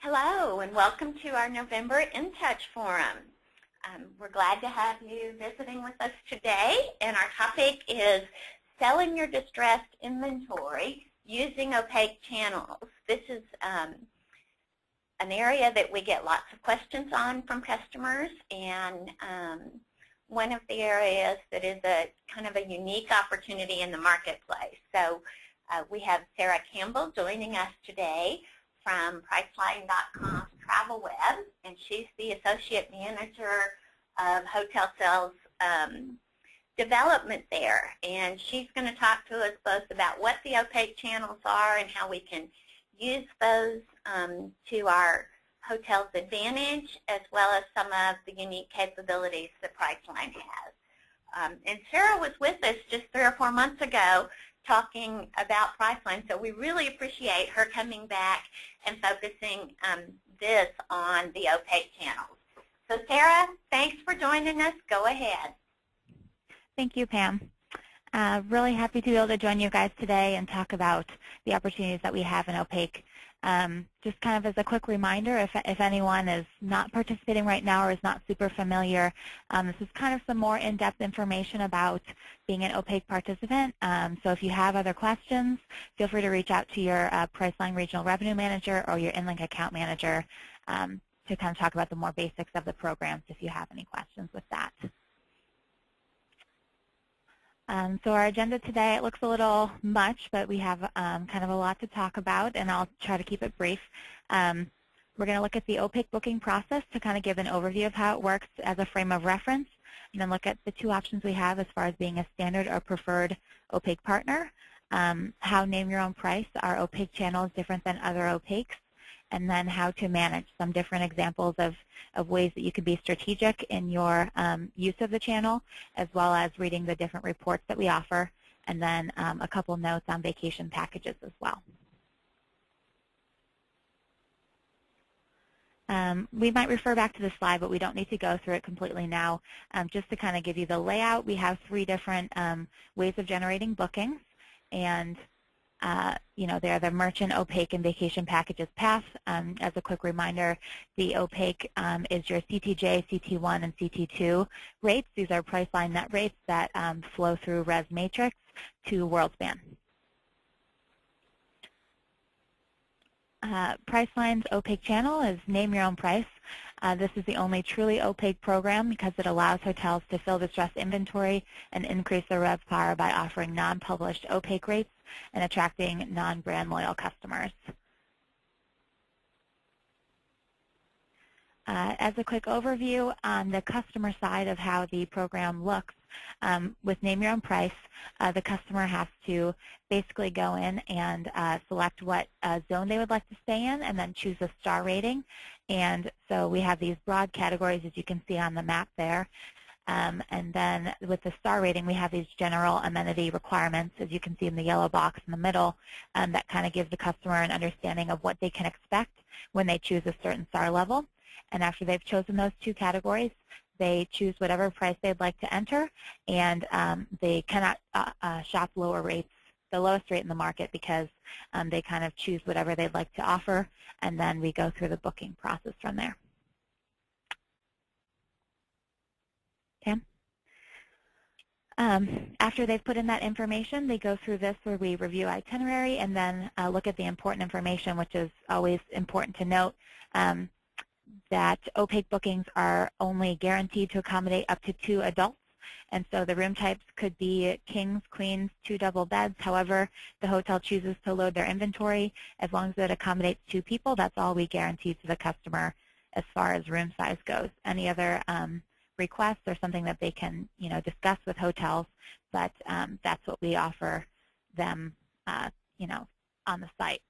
Hello, and welcome to our November In Touch Forum. We're glad to have you visiting with us today, and our topic is selling your distressed inventory using opaque channels. This is an area that we get lots of questions on from customers, and one of the areas that is a kind of a unique opportunity in the marketplace. So we have Sarah Campbell joining us today from Priceline.com's Travel Web, and she's the Associate Manager of Hotel Sales Development there. And she's going to talk to us both about what the opaque channels are and how we can use those to our hotel's advantage, as well as some of the unique capabilities that Priceline has. And Sarah was with us just 3 or 4 months ago talking about Priceline, so we really appreciate her coming back and focusing this on the opaque channels. So Sarah, thanks for joining us. Go ahead. Thank you, Pam. Really happy to be able to join you guys today and talk about the opportunities that we have in opaque. Just kind of as a quick reminder, if anyone is not participating right now or is not super familiar, this is kind of some more in-depth information about being an opaque participant. So if you have other questions, feel free to reach out to your Priceline Regional Revenue Manager or your InnLink Account Manager to kind of talk about the more basics of the programs if you have any questions with that. So our agenda today, it looks a little much, but we have kind of a lot to talk about, and I'll try to keep it brief. We're going to look at the opaque booking process to kind of give an overview of how it works as a frame of reference, and then look at the 2 options we have as far as being a standard or preferred opaque partner, how name your own price, our opaque channel is different than other opaques, and then how to manage some different examples of ways that you can be strategic in your use of the channel, as well as reading the different reports that we offer, and then a couple notes on vacation packages as well. We might refer back to the slide, but we don't need to go through it completely now. Just to kind of give you the layout, we have 3 different ways of generating bookings, and they're the merchant, opaque, and vacation packages path. As a quick reminder, the opaque is your CTJ, CT1, and CT2 rates. These are Priceline net rates that flow through Res Matrix to WorldSpan. Priceline's opaque channel is Name Your Own Price. This is the only truly opaque program because it allows hotels to fill distressed inventory and increase their RevPAR by offering non-published opaque rates and attracting non-brand loyal customers. As a quick overview on the customer side of how the program looks, with Name Your Own Price, the customer has to basically go in and select what zone they would like to stay in and then choose a star rating. And so we have these broad categories, as you can see on the map there. And then with the star rating, we have these general amenity requirements, as you can see in the yellow box in the middle, that kind of gives the customer an understanding of what they can expect when they choose a certain star level. And after they've chosen those 2 categories, they choose whatever price they'd like to enter, and they cannot shop lower rates, the lowest rate in the market, because they kind of choose whatever they'd like to offer, and then we go through the booking process from there. Pam? After they've put in that information, they go through this where we review itinerary and then look at the important information, which is always important to note, that opaque bookings are only guaranteed to accommodate up to 2 adults. And so the room types could be kings, queens, 2 double beds. However, the hotel chooses to load their inventory. As long as it accommodates 2 people, that's all we guarantee to the customer as far as room size goes. Any other requests or something that they can, discuss with hotels, but that's what we offer them, on the site.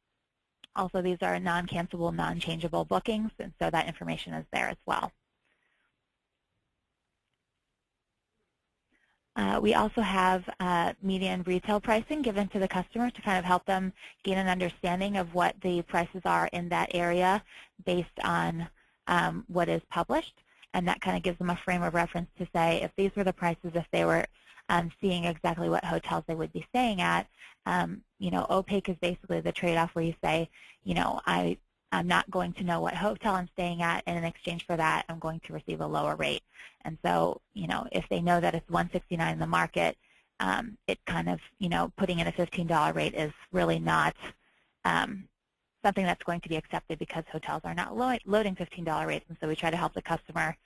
Also, these are non-cancelable, non-changeable bookings, and so that information is there as well. We also have median retail pricing given to the customer to kind of help them gain an understanding of what the prices are in that area based on what is published. And that kind of gives them a frame of reference to say if these were the prices, if they were seeing exactly what hotels they would be staying at. Opaque is basically the trade-off where you say, I I'm not going to know what hotel I'm staying at, and in exchange for that, I'm going to receive a lower rate. And so, if they know that it's $169 in the market, it kind of, putting in a $15 rate is really not something that's going to be accepted because hotels are not loading $15 rates. And so we try to help the customer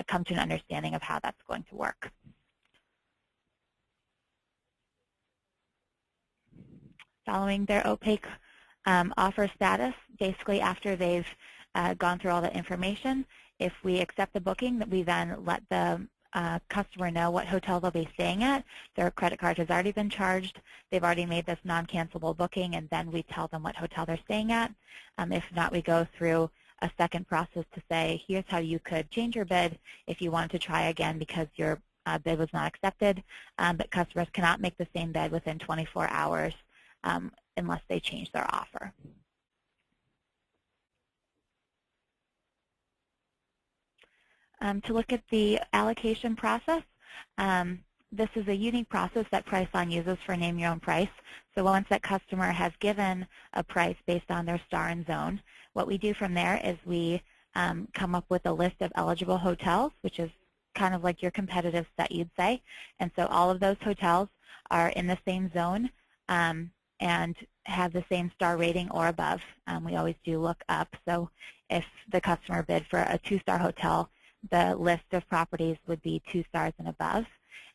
come to an understanding of how that's going to work. Following their opaque offer status, basically after they've gone through all the information, if we accept the booking, we then let the customer know what hotel they'll be staying at. Their credit card has already been charged. They've already made this non-cancelable booking, and then we tell them what hotel they're staying at. If not, we go through a second process to say, here's how you could change your bid if you wanted to try again because your bid was not accepted, but customers cannot make the same bid within 24 hours unless they change their offer. To look at the allocation process, this is a unique process that Priceline uses for Name Your Own Price. So once that customer has given a price based on their star and zone, what we do from there is we come up with a list of eligible hotels, which is kind of like your competitive set, you'd say. And so all of those hotels are in the same zone and have the same star rating or above. We always do look up. So if the customer bid for a 2-star hotel, the list of properties would be 2 stars and above.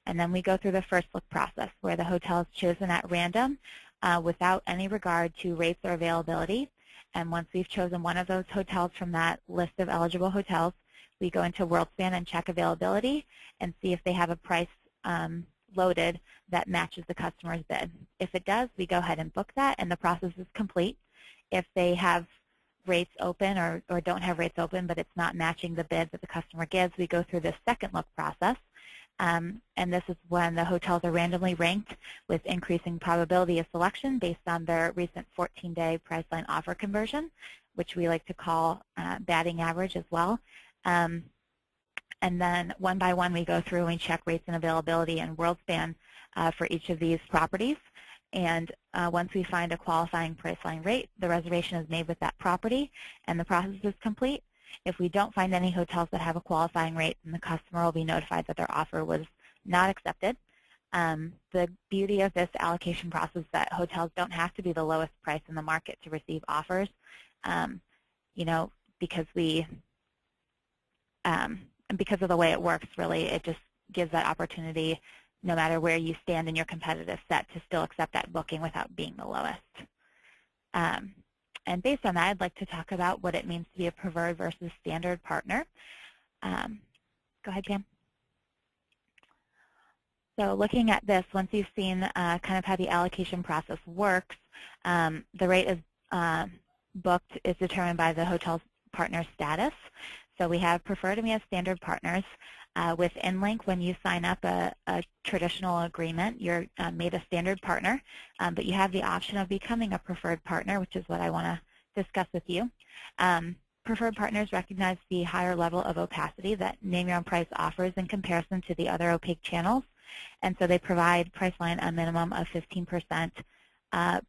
And then we go through the first look process where the hotel is chosen at random without any regard to rates or availability. And once we've chosen one of those hotels from that list of eligible hotels, we go into WorldSpan and check availability and see if they have a price loaded that matches the customer's bid. If it does, we go ahead and book that, and the process is complete. If they have rates open or don't have rates open, but it's not matching the bid that the customer gives, we go through this second look process. And this is when the hotels are randomly ranked with increasing probability of selection based on their recent 14-day Priceline offer conversion, which we like to call batting average as well. And then one by one we go through and we check rates and availability and WorldSpan for each of these properties. And once we find a qualifying Priceline rate, the reservation is made with that property and the process is complete. If we don't find any hotels that have a qualifying rate, then the customer will be notified that their offer was not accepted. The beauty of this allocation process is that hotels don't have to be the lowest price in the market to receive offers, because because of the way it works, really, it just gives that opportunity, no matter where you stand in your competitive set, to still accept that booking without being the lowest. And based on that, I'd like to talk about what it means to be a preferred versus standard partner. Go ahead, Pam. So looking at this, once you've seen kind of how the allocation process works, the rate is booked is determined by the hotel's partner status. So we have preferred and we have standard partners. With InnLink, when you sign up a traditional agreement, you're made a standard partner, but you have the option of becoming a preferred partner, which is what I want to discuss with you. Preferred partners recognize the higher level of opacity that Name Your Own Price offers in comparison to the other opaque channels, and so they provide Priceline a minimum of 15%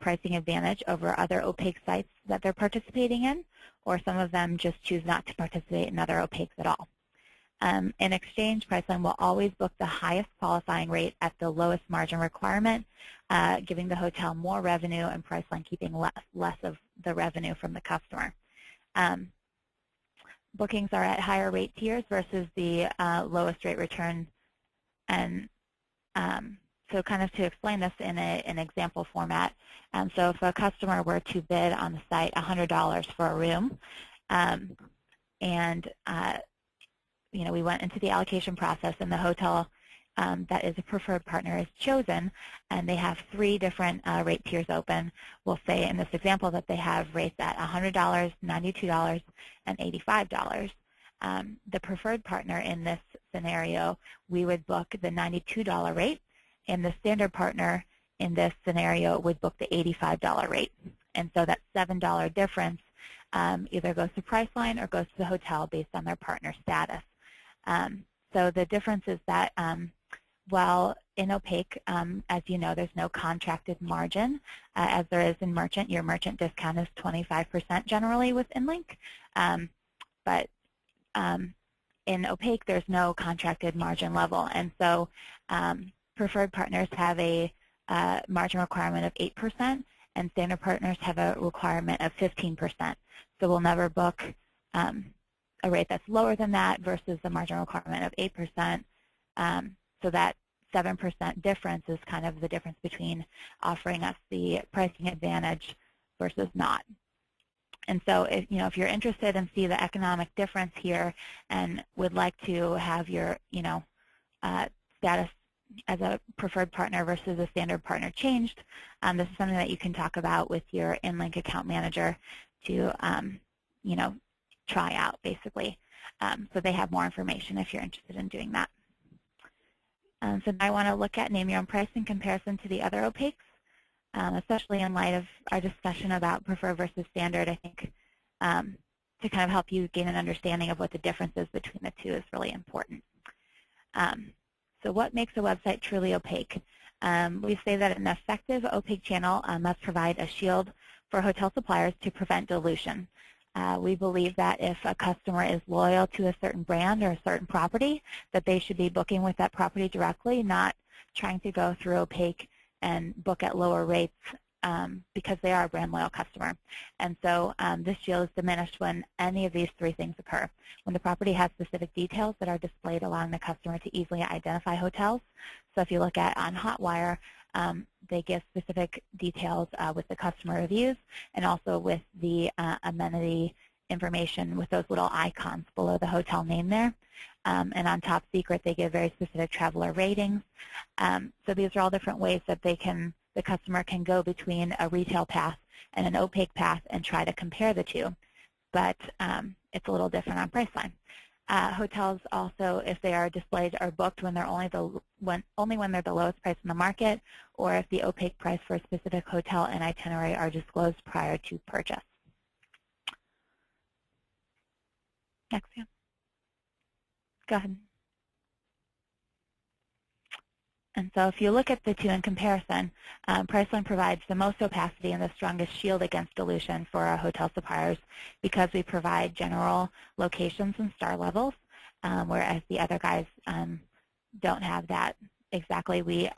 pricing advantage over other opaque sites that they're participating in, or some of them just choose not to participate in other opaques at all. In exchange, Priceline will always book the highest qualifying rate at the lowest margin requirement, giving the hotel more revenue and Priceline keeping less of the revenue from the customer. Bookings are at higher rate tiers versus the lowest rate return. And so kind of to explain this in an example format, so if a customer were to bid on the site $100 for a room, we went into the allocation process and the hotel that is a preferred partner is chosen, and they have 3 different rate tiers open. We'll say in this example that they have rates at $100, $92, and $85. The preferred partner in this scenario, we would book the $92 rate, and the standard partner in this scenario would book the $85 rate. And so that $7 difference either goes to Priceline or goes to the hotel based on their partner status. So the difference is that while in Opaque, as you know, there's no contracted margin, as there is in Merchant. Your Merchant discount is 25% generally with InnLink, but in Opaque, there's no contracted margin level, and so preferred partners have a margin requirement of 8%, and standard partners have a requirement of 15%. So we'll never book a rate that's lower than that versus the margin requirement of 8%. So that 7% difference is kind of the difference between offering us the pricing advantage versus not. And so if you're interested and see the economic difference here and would like to have your status as a preferred partner versus a standard partner changed, this is something that you can talk about with your InnLink account manager to try out, basically. So they have more information if you're interested in doing that. So now I want to look at name your own price in comparison to the other opaques, especially in light of our discussion about preferred versus standard. I think to kind of help you gain an understanding of what the difference is between the two is really important. So what makes a website truly opaque? We say that an effective opaque channel must provide a shield for hotel suppliers to prevent dilution. We believe that if a customer is loyal to a certain brand or a certain property, that they should be booking with that property directly, not trying to go through Opaque and book at lower rates because they are a brand loyal customer. And so this shield is diminished when any of these three things occur. When the property has specific details that are displayed allowing the customer to easily identify hotels. So if you look at on Hotwire, they give specific details with the customer reviews and also with the amenity information with those little icons below the hotel name there. And on Top Secret, they give very specific traveler ratings. So these are all different ways that the customer can go between a retail path and an opaque path and try to compare the two. But it's a little different on Priceline. Hotels also, if they are displayed, are booked when they're only when they're the lowest price in the market, or if the opaque price for a specific hotel and itinerary are disclosed prior to purchase. Next, yeah. Go ahead. And so if you look at the two in comparison, Priceline provides the most opacity and the strongest shield against dilution for our hotel suppliers because we provide general locations and star levels, whereas the other guys don't have that exactly. We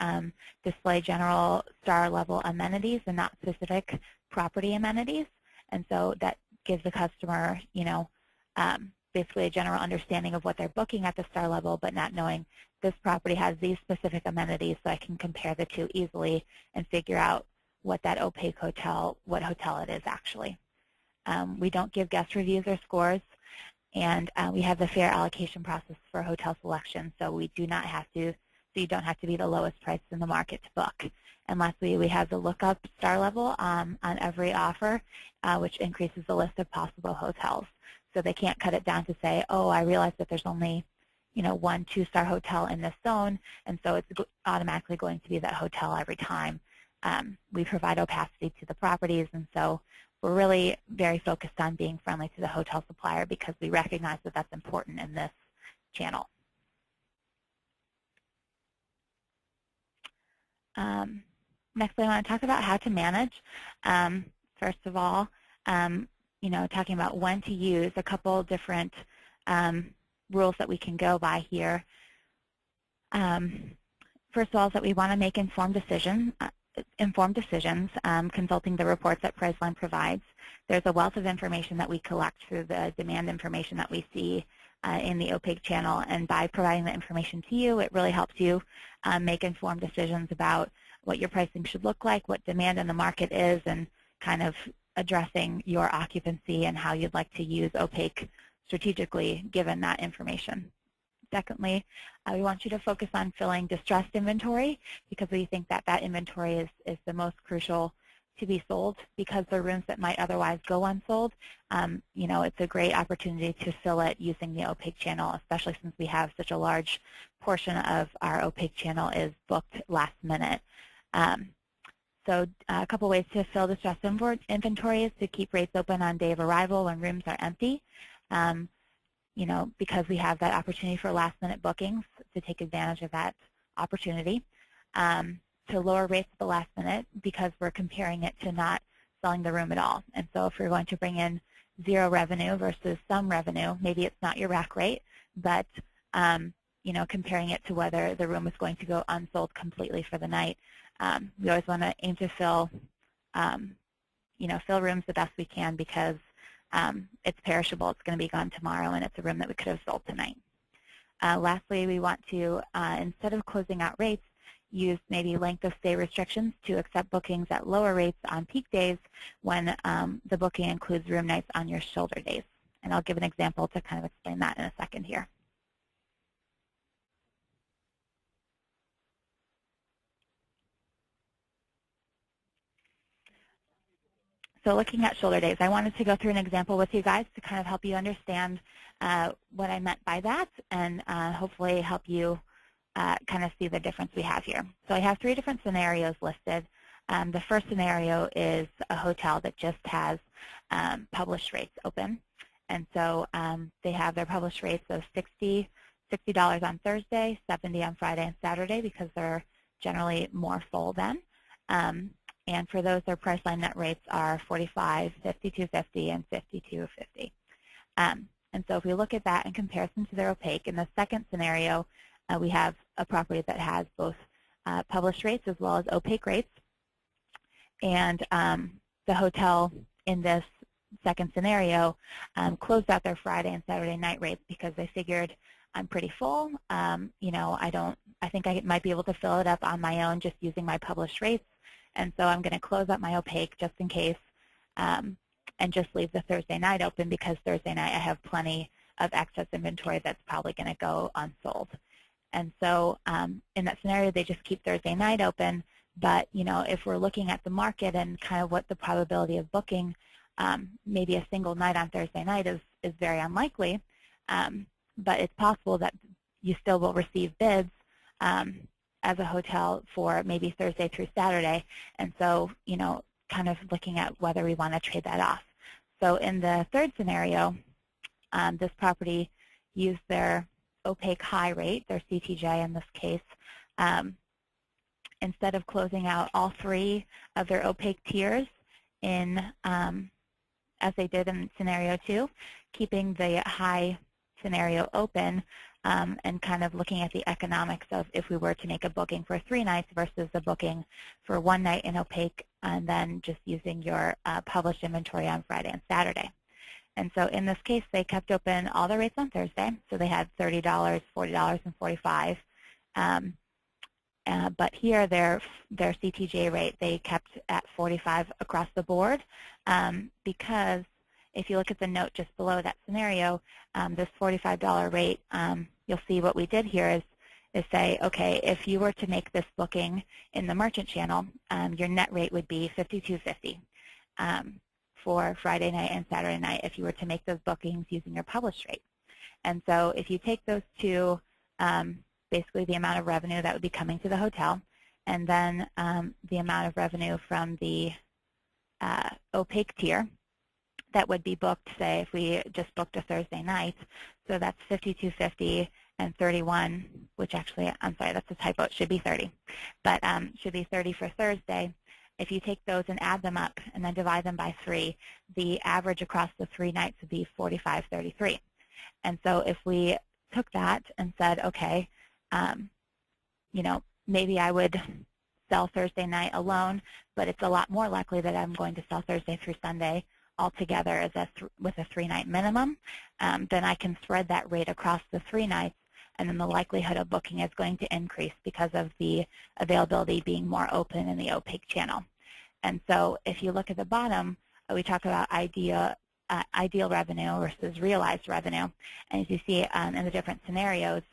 display general star level amenities and not specific property amenities. And so that gives the customer, basically a general understanding of what they're booking at the star level, but not knowing this property has these specific amenities, so I can compare the two easily and figure out what that opaque hotel, what hotel it is actually. We don't give guest reviews or scores, and we have the fair allocation process for hotel selection, so we do not have to, so you don't have to be the lowest price in the market to book. And lastly, we have the lookup star level on every offer, which increases the list of possible hotels. So they can't cut it down to say, oh, I realize that there's only one 2-star hotel in this zone, and so it's automatically going to be that hotel every time. We provide opacity to the properties, and so we're really very focused on being friendly to the hotel supplier because we recognize that that's important in this channel. Next, I want to talk about how to manage. First of all, talking about when to use, a couple different rules that we can go by here. First of all, is that we want to make informed decisions, consulting the reports that Priceline provides. There's a wealth of information that we collect through the demand information that we see in the opaque channel, and by providing the information to you, it really helps you make informed decisions about what your pricing should look like, what demand in the market is, and kind of addressing your occupancy and how you'd like to use opaque strategically given that information. Secondly, we want you to focus on filling distressed inventory because we think that that inventory is the most crucial to be sold because the rooms that might otherwise go unsold, it's a great opportunity to fill it using the opaque channel, especially since we have such a large portion of our opaque channel is booked last minute. So a couple ways to fill distressed inventory is to keep rates open on day of arrival when rooms are empty. Because we have that opportunity for last-minute bookings to take advantage of that opportunity to lower rates at the last minute because we're comparing it to not selling the room at all. And so if you're going to bring in zero revenue versus some revenue, maybe it's not your rack rate, but comparing it to whether the room is going to go unsold completely for the night. We always want to aim to fill rooms the best we can because it's perishable. It's going to be gone tomorrow, and it's a room that we could have sold tonight. Lastly, we want to, instead of closing out rates, use maybe length of stay restrictions to accept bookings at lower rates on peak days when the booking includes room nights on your shoulder days. And I'll give an example to kind of explain that in a second here. So looking at shoulder days, I wanted to go through an example with you guys to kind of help you understand what I meant by that and hopefully help you kind of see the difference we have here. So I have 3 different scenarios listed. The first scenario is a hotel that just has published rates open. And so they have their published rates of $60 on Thursday, $70 on Friday and Saturday because they're generally more full then. And for those, their Priceline net rates are $45, $52.50, and $52.50. And so if we look at that in comparison to their opaque, in the second scenario, we have a property that has both published rates as well as opaque rates. And the hotel in this second scenario closed out their Friday and Saturday night rates because they figured I'm pretty full. I think I might be able to fill it up on my own just using my published rates. And so I'm going to close up my opaque just in case and just leave the Thursday night open because Thursday night I have plenty of excess inventory that's probably going to go unsold. And so in that scenario, they just keep Thursday night open. But, if we're looking at the market and kind of what the probability of booking, maybe a single night on Thursday night is very unlikely. But it's possible that you still will receive bids as a hotel for maybe Thursday through Saturday. And so, kind of looking at whether we want to trade that off. So in the third scenario, this property used their opaque high rate, their CTJ in this case, instead of closing out all 3 of their opaque tiers in, as they did in scenario 2, keeping the high scenario open and kind of looking at the economics of if we were to make a booking for 3 nights versus the booking for 1 night in opaque and then just using your published inventory on Friday and Saturday. And so in this case, they kept open all the rates on Thursday. So they had $30, $40, and $45. But here, their CTJ rate, they kept at $45 across the board because if you look at the note just below that scenario, this $45 rate, you'll see what we did here is say, okay, if you were to make this booking in the merchant channel, your net rate would be $52.50 for Friday night and Saturday night if you were to make those bookings using your published rate. And so if you take those two, basically the amount of revenue that would be coming to the hotel, and then the amount of revenue from the opaque tier that would be booked, say, if we just booked a Thursday night. So that's $52.50 and $31, which actually, I'm sorry, that's a typo. It should be $30, but should be $30 for Thursday. If you take those and add them up and then divide them by 3, the average across the 3 nights would be $45.33. And so if we took that and said, okay, maybe I would sell Thursday night alone, but it's a lot more likely that I'm going to sell Thursday through Sunday altogether as with a 3-night minimum, then I can spread that rate across the 3 nights, and then the likelihood of booking is going to increase because of the availability being more open in the opaque channel. And so if you look at the bottom, we talk about ideal revenue versus realized revenue. And as you see in the different scenarios,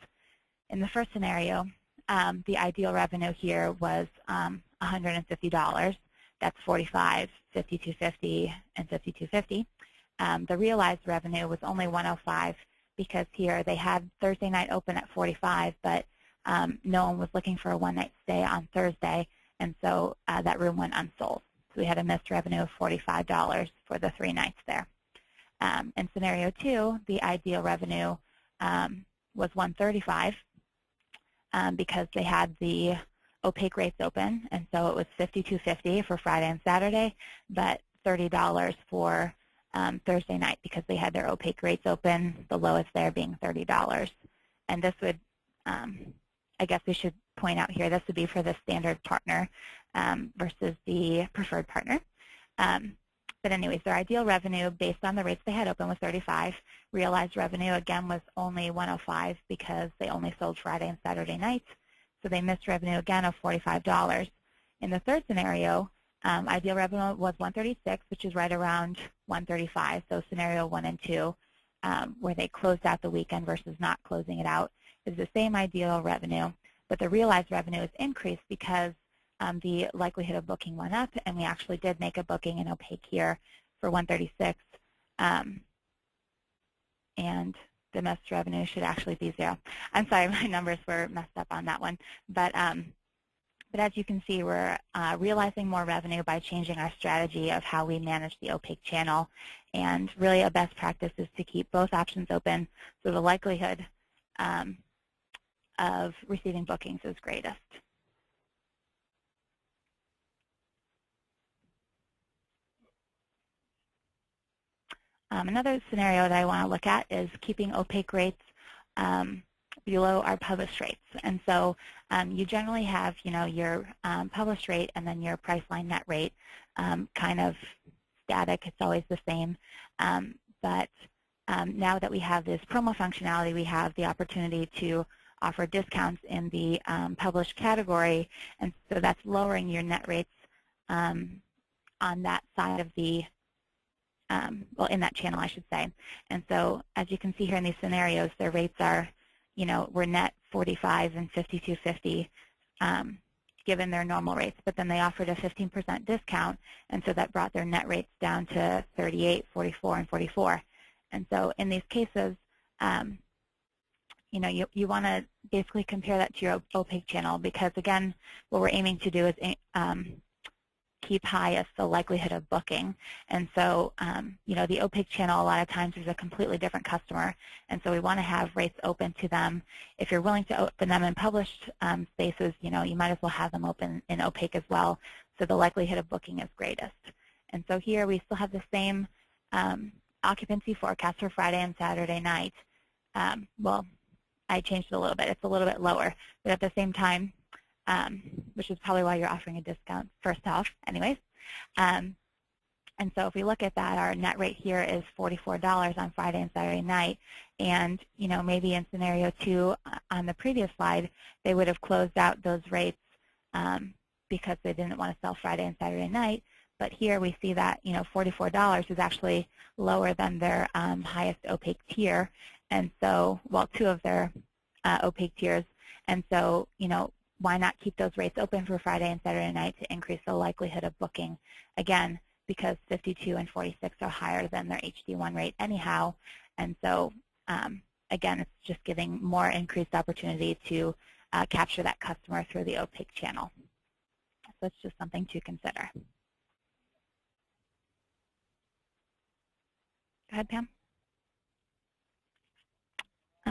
in the first scenario, the ideal revenue here was $150. That's $45, $52.50, and $52.50. The realized revenue was only $105 because here they had Thursday night open at $45, but no one was looking for a 1-night stay on Thursday, and so that room went unsold. So we had a missed revenue of $45 for the 3 nights there. In scenario 2, the ideal revenue was $135. because they had the opaque rates open, and so it was $52.50 for Friday and Saturday, but $30 for Thursday night because they had their opaque rates open, the lowest there being $30. And this would, I guess we should point out here, this would be for the standard partner versus the preferred partner. But anyways, their ideal revenue based on the rates they had open was $35. Realized revenue, again, was only $105 because they only sold Friday and Saturday nights. So they missed revenue, again, of $45. In the third scenario, ideal revenue was $136, which is right around $135. So scenario 1 and 2, where they closed out the weekend versus not closing it out, is the same ideal revenue, but the realized revenue is increased because the likelihood of booking went up, and we actually did make a booking in opaque here for $136, and the missed revenue should actually be 0. I'm sorry, my numbers were messed up on that one, but as you can see, we're realizing more revenue by changing our strategy of how we manage the opaque channel, and really a best practice is to keep both options open so the likelihood of receiving bookings is greatest. Another scenario that I want to look at is keeping opaque rates below our published rates. And so you generally have, your published rate and then your Priceline net rate kind of static. It's always the same. But now that we have this promo functionality, we have the opportunity to offer discounts in the published category, and so that's lowering your net rates on that side of the well, in that channel, I should say. And so as you can see here in these scenarios, their rates are, were net $45 and $52.50 given their normal rates, but then they offered a 15% discount, and so that brought their net rates down to $38, $44, and $44. And so in these cases, you want to basically compare that to your opaque channel because, again, what we're aiming to do is keep highest the likelihood of booking. And so, the opaque channel a lot of times is a completely different customer, and so we want to have rates open to them. If you're willing to open them in published spaces, you might as well have them open in opaque as well, so the likelihood of booking is greatest. And so here we still have the same occupancy forecast for Friday and Saturday night. Well, I changed it a little bit. It's a little bit lower, but at the same time, which is probably why you're offering a discount first off anyways. And so if we look at that, our net rate here is $44 on Friday and Saturday night. And, maybe in scenario 2 on the previous slide, they would have closed out those rates because they didn't want to sell Friday and Saturday night. But here we see that, $44 is actually lower than their highest opaque tier. And so, well, 2 of their opaque tiers. And so, why not keep those rates open for Friday and Saturday night to increase the likelihood of booking? Again, because 52 and 46 are higher than their HD1 rate anyhow. And so, again, it's just giving more increased opportunity to capture that customer through the opaque channel. So it's just something to consider. Go ahead, Pam.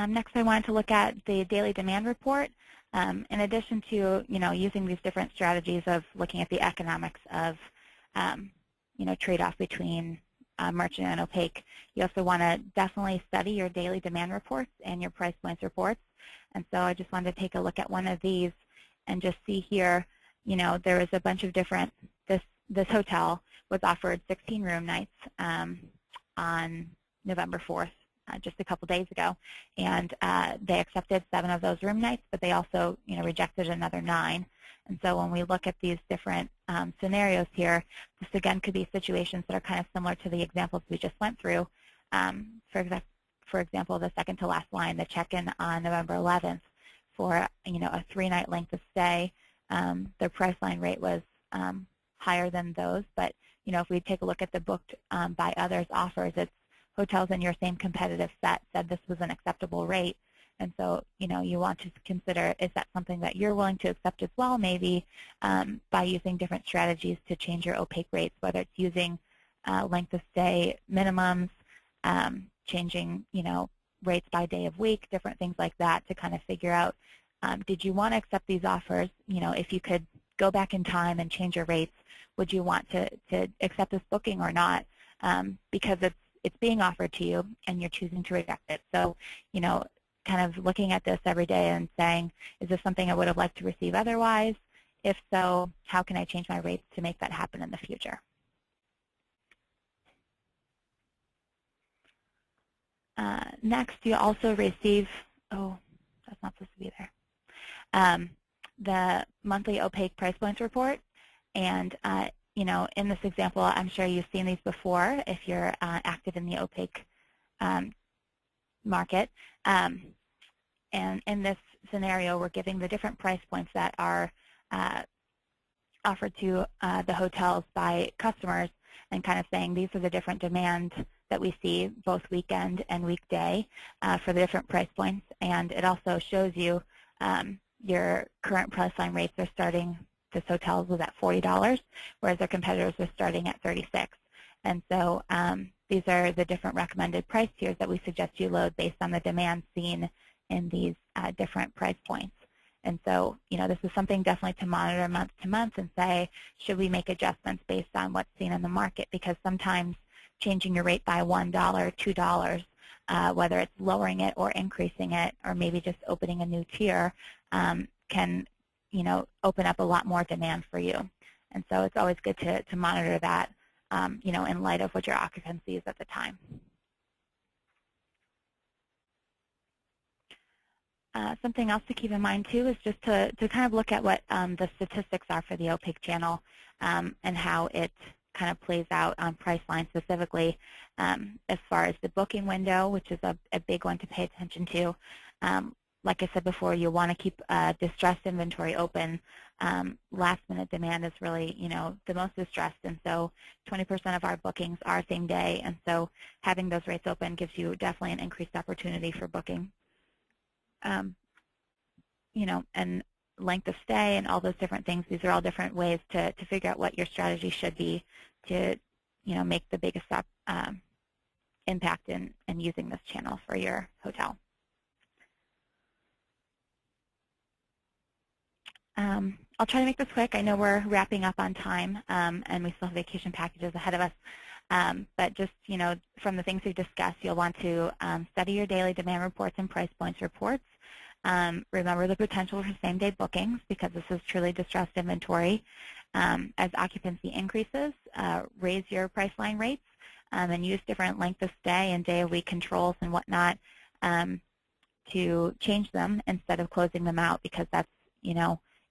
Next, I wanted to look at the daily demand report. In addition to, using these different strategies of looking at the economics of, trade-off between merchant and opaque, you also want to definitely study your daily demand reports and your price points reports. And so I just wanted to take a look at one of these and just see here, there was a bunch of different, this hotel was offered 16 room nights on November 4th. Just a couple days ago, and they accepted 7 of those room nights, but they also, rejected another 9. And so when we look at these different scenarios here, this again could be situations that are kind of similar to the examples we just went through. For example, the second to last line, the check-in on November 11th for a 3-night length of stay, their Priceline rate was higher than those. But if we take a look at the booked by others offers, it's hotels in your same competitive set said this was an acceptable rate. And so, you want to consider, is that something that you're willing to accept as well, maybe by using different strategies to change your opaque rates, whether it's using length of stay minimums, changing, rates by day of week, different things like that to kind of figure out Did you want to accept these offers? If you could go back in time and change your rates, would you want to accept this booking or not? Because it's being offered to you and you're choosing to reject it. So, kind of looking at this every day and saying, is this something I would have liked to receive otherwise? If so, how can I change my rates to make that happen in the future? Next, you also receive, oh, that's not supposed to be there, the monthly opaque price points report. And, in this example, I'm sure you've seen these before if you're active in the opaque market. And in this scenario, we're giving the different price points that are offered to the hotels by customers and kind of saying these are the different demands that we see both weekend and weekday for the different price points. And it also shows you your current Priceline rates are starting, this hotel was at $40, whereas their competitors are starting at $36. And so these are the different recommended price tiers that we suggest you load based on the demand seen in these different price points. And so, this is something definitely to monitor month to month and say, should we make adjustments based on what's seen in the market? Because sometimes changing your rate by $1, $2, whether it's lowering it or increasing it, or maybe just opening a new tier, can, open up a lot more demand for you. And so it's always good to monitor that, in light of what your occupancy is at the time. Something else to keep in mind, too, is just to kind of look at what the statistics are for the opaque channel and how it kind of plays out on Priceline specifically as far as the booking window, which is a big one to pay attention to. Like I said before, you want to keep distressed inventory open. Last-minute demand is really, the most distressed, and so 20% of our bookings are same day, and so having those rates open gives you definitely an increased opportunity for booking. And length of stay and all those different things. These are all different ways to figure out what your strategy should be to, make the biggest impact in using this channel for your hotel. I'll try to make this quick. I know we're wrapping up on time, and we still have vacation packages ahead of us. But just, from the things we've discussed, you'll want to study your daily demand reports and price points reports. Remember the potential for same-day bookings because this is truly distressed inventory. As occupancy increases, raise your Priceline rates and use different length of stay and day-of-week controls and whatnot to change them instead of closing them out because that's,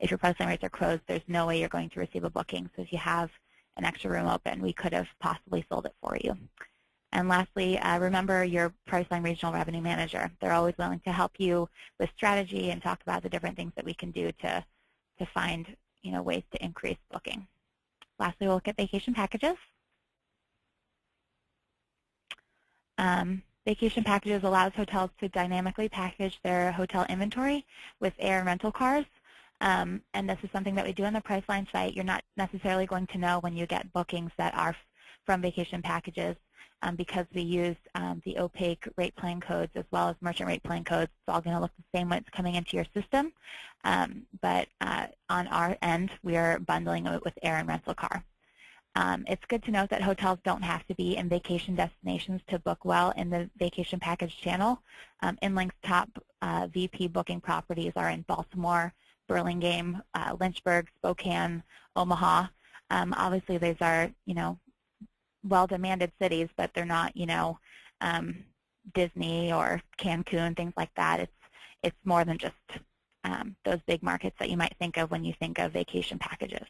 if your Priceline rates are closed, there's no way you're going to receive a booking. So if you have an extra room open, we could have possibly sold it for you. And lastly, remember your Priceline Regional Revenue Manager. They're always willing to help you with strategy and talk about the different things that we can do to find ways to increase booking. Lastly, we'll look at vacation packages. Vacation packages allows hotels to dynamically package their hotel inventory with air and rental cars. And this is something that we do on the Priceline site. You're not necessarily going to know when you get bookings that are from vacation packages because we use the opaque rate plan codes as well as merchant rate plan codes. It's all going to look the same when it's coming into your system. But on our end, we are bundling it with air and rental car. It's good to note that hotels don't have to be in vacation destinations to book well in the vacation package channel. InnLink's top VP booking properties are in Baltimore, Burlingame, Lynchburg, Spokane, Omaha. Obviously, these are, well-demanded cities, but they're not, Disney or Cancun, things like that. It's more than just those big markets that you might think of when you think of vacation packages.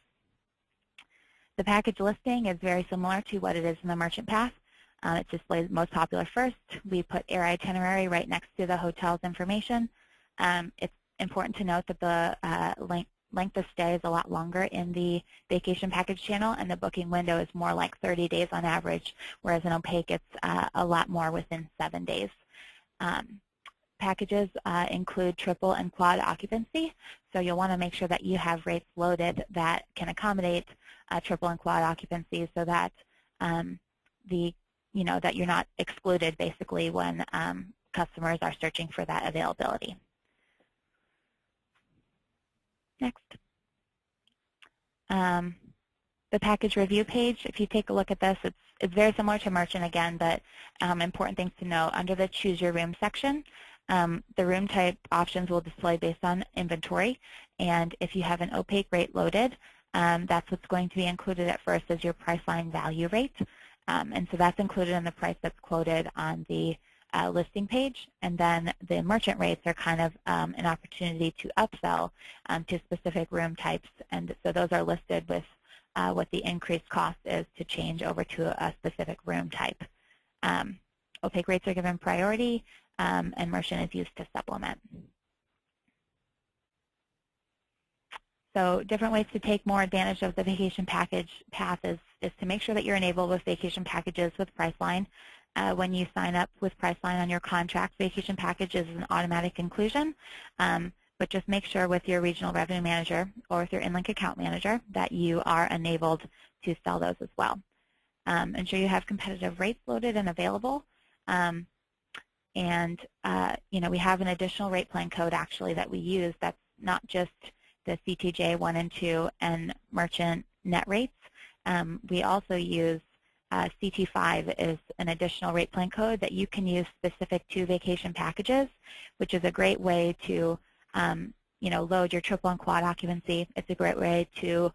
The package listing is very similar to what it is in the Merchant Pass. It displays most popular first. We put air itinerary right next to the hotel's information. It's important to note that the length of stay is a lot longer in the vacation package channel, and the booking window is more like 30 days on average, whereas in Opaque it's a lot more within 7 days. Packages include triple and quad occupancy, so you'll want to make sure that you have rates loaded that can accommodate triple and quad occupancy so that that you're not excluded basically when customers are searching for that availability. Next. The package review page, if you take a look at this, it's very similar to Merchant again, but important things to know. Under the Choose Your Room section, the room type options will display based on inventory, and if you have an opaque rate loaded, that's what's going to be included at first as your Priceline value rate. And so that's included in the price that's quoted on the listing page, and then the merchant rates are kind of an opportunity to upsell to specific room types, and so those are listed with what the increased cost is to change over to a specific room type. Opaque rates are given priority, and merchant is used to supplement. So different ways to take more advantage of the vacation package path is to make sure that you're enabled with vacation packages with Priceline. When you sign up with Priceline on your contract, vacation packages is an automatic inclusion, but just make sure with your regional revenue manager or with your InnLink account manager that you are enabled to sell those as well. Ensure you have competitive rates loaded and available. We have an additional rate plan code actually that we use that's not just the CTJ 1 and 2 and merchant net rates. We also use CT5 is an additional rate plan code that you can use specific to vacation packages, which is a great way to load your triple and quad occupancy. It's a great way to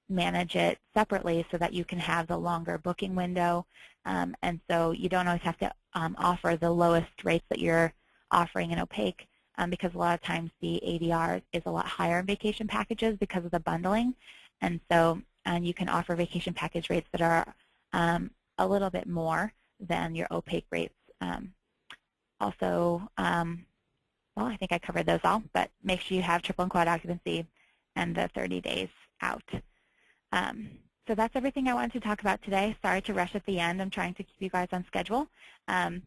manage it separately so that you can have the longer booking window, and so you don't always have to offer the lowest rates that you're offering in Opaque, because a lot of times the ADR is a lot higher in vacation packages because of the bundling, and so you can offer vacation package rates that are a little bit more than your Opaque rates. Well, I think I covered those all, but make sure you have triple and quad occupancy and the 30 days out. So that's everything I wanted to talk about today. Sorry to rush at the end. I'm trying to keep you guys on schedule. Sarah,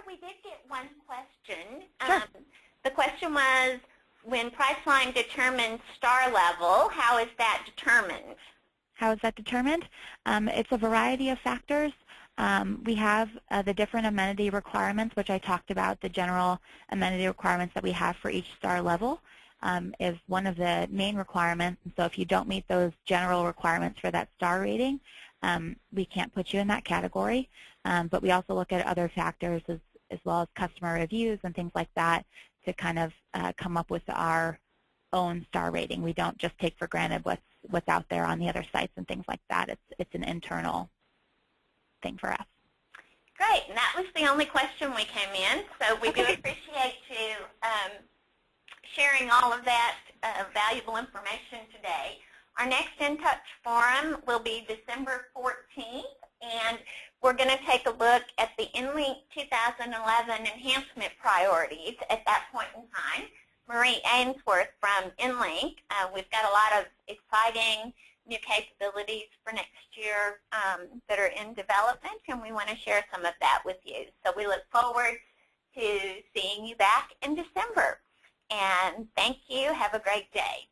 we did get one question. Sure. The question was, when Priceline determines star level, how is that determined? How is that determined? It's a variety of factors. We have the different amenity requirements, which I talked about. The general amenity requirements that we have for each star level is one of the main requirements. And so if you don't meet those general requirements for that star rating, we can't put you in that category. But we also look at other factors as well as customer reviews and things like that to kind of come up with our own star rating. We don't just take for granted what's out there on the other sites and things like that. It's an internal thing for us. Great, and that was the only question we came in, so we do appreciate you sharing all of that valuable information today. Our next In Touch Forum will be December 14th, and we're going to take a look at the InnLink 2011 enhancement priorities at that point in time. Marie Ainsworth from InnLink. We've got a lot of exciting new capabilities for next year that are in development, and we want to share some of that with you. So we look forward to seeing you back in December. And thank you. Have a great day.